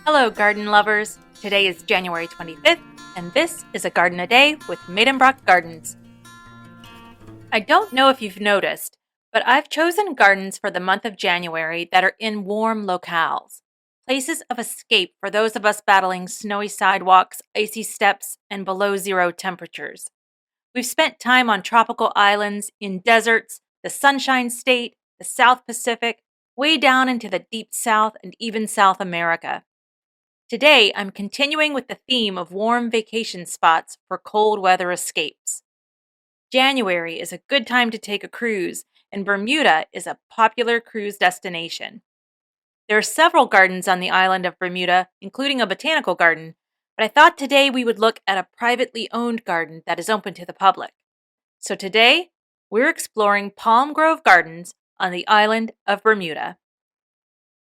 Hello, garden lovers. Today is January 25th, and this is a Garden a Day with Maidenbrock Gardens. I don't know if you've noticed, but I've chosen gardens for the month of January that are in warm locales, places of escape for those of us battling snowy sidewalks, icy steps, and below zero temperatures. We've spent time on tropical islands, in deserts, the Sunshine State, the South Pacific, way down into the deep South, and even South America. Today, I'm continuing with the theme of warm vacation spots for cold weather escapes. January is a good time to take a cruise, and Bermuda is a popular cruise destination. There are several gardens on the island of Bermuda, including a botanical garden, but I thought today we would look at a privately owned garden that is open to the public. So today, we're exploring Palm Grove Gardens on the island of Bermuda.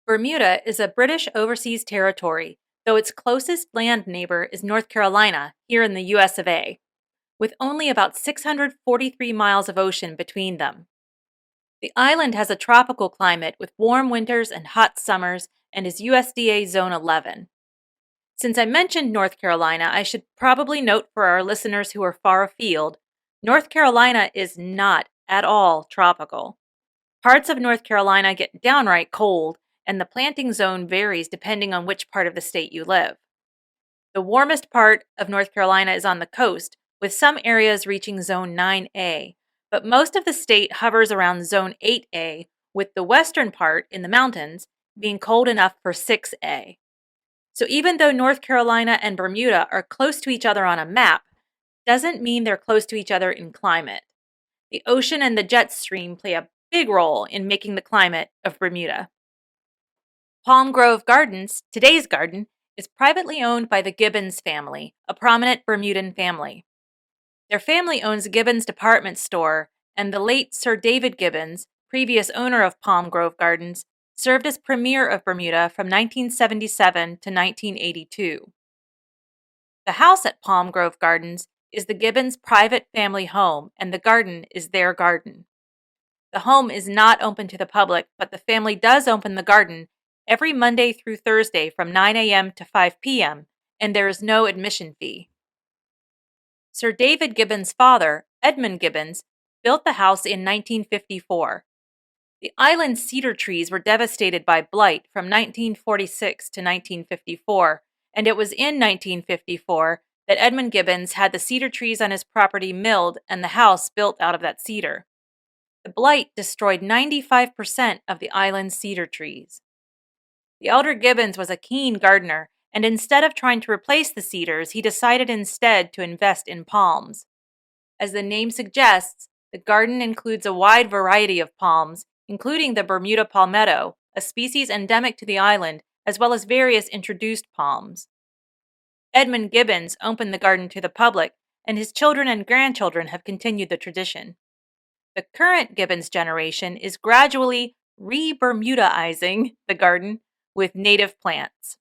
Bermuda is a British overseas territory, though its closest land neighbor is North Carolina, here in the US of A, with only about 643 miles of ocean between them. The island has a tropical climate with warm winters and hot summers and is USDA Zone 11. Since I mentioned North Carolina, I should probably note for our listeners who are far afield, North Carolina is not at all tropical. Parts of North Carolina get downright cold, and the planting zone varies depending on which part of the state you live. The warmest part of North Carolina is on the coast, with some areas reaching Zone 9A, but most of the state hovers around Zone 8A, with the western part in the mountains being cold enough for 6A. So even though North Carolina and Bermuda are close to each other on a map, doesn't mean they're close to each other in climate. The ocean and the jet stream play a big role in making the climate of Bermuda. Palm Grove Gardens, today's garden, is privately owned by the Gibbons family, a prominent Bermudan family. Their family owns Gibbons Department Store, and the late Sir David Gibbons, previous owner of Palm Grove Gardens, served as Premier of Bermuda from 1977 to 1982. The house at Palm Grove Gardens is the Gibbons' private family home, and the garden is their garden. The home is not open to the public, but the family does open the garden every Monday through Thursday from 9 a.m. to 5 p.m., and there is no admission fee. Sir David Gibbons' father, Edmund Gibbons, built the house in 1954. The island's cedar trees were devastated by blight from 1946 to 1954, and it was in 1954 that Edmund Gibbons had the cedar trees on his property milled and the house built out of that cedar. The blight destroyed 95% of the island's cedar trees. The elder Gibbons was a keen gardener, and instead of trying to replace the cedars, he decided instead to invest in palms. As the name suggests, the garden includes a wide variety of palms, including the Bermuda palmetto, a species endemic to the island, as well as various introduced palms. Edmund Gibbons opened the garden to the public, and his children and grandchildren have continued the tradition. The current Gibbons generation is gradually re-Bermudaizing the garden with native plants.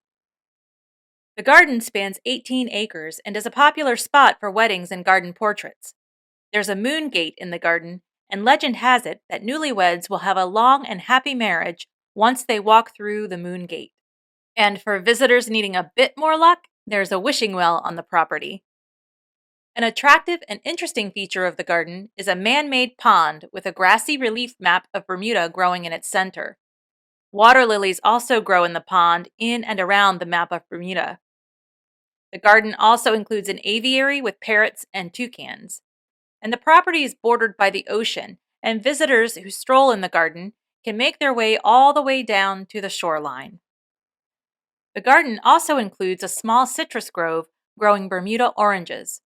The garden spans 18 acres and is a popular spot for weddings and garden portraits. There's a moon gate in the garden, and legend has it that newlyweds will have a long and happy marriage once they walk through the moon gate. And for visitors needing a bit more luck, there's a wishing well on the property. An attractive and interesting feature of the garden is a man-made pond with a grassy relief map of Bermuda growing in its center. Water lilies also grow in the pond in and around the map of Bermuda. The garden also includes an aviary with parrots and toucans. And the property is bordered by the ocean, and visitors who stroll in the garden can make their way all the way down to the shoreline. The garden also includes a small citrus grove growing Bermuda oranges.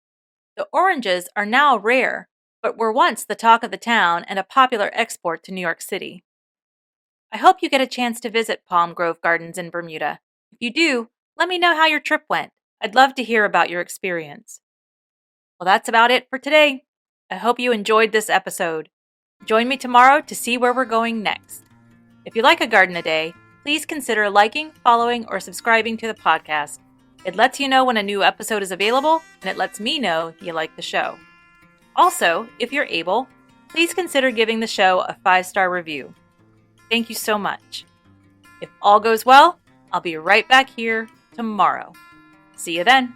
The oranges are now rare, but were once the talk of the town and a popular export to New York City. I hope you get a chance to visit Palm Grove Gardens in Bermuda. If you do, let me know how your trip went. I'd love to hear about your experience. Well, that's about it for today. I hope you enjoyed this episode. Join me tomorrow to see where we're going next. If you like a garden a day, please consider liking, following, or subscribing to the podcast. It lets you know when a new episode is available, and it lets me know you like the show. Also, if you're able, please consider giving the show a 5-star review. Thank you so much. If all goes well, I'll be right back here tomorrow. See you then.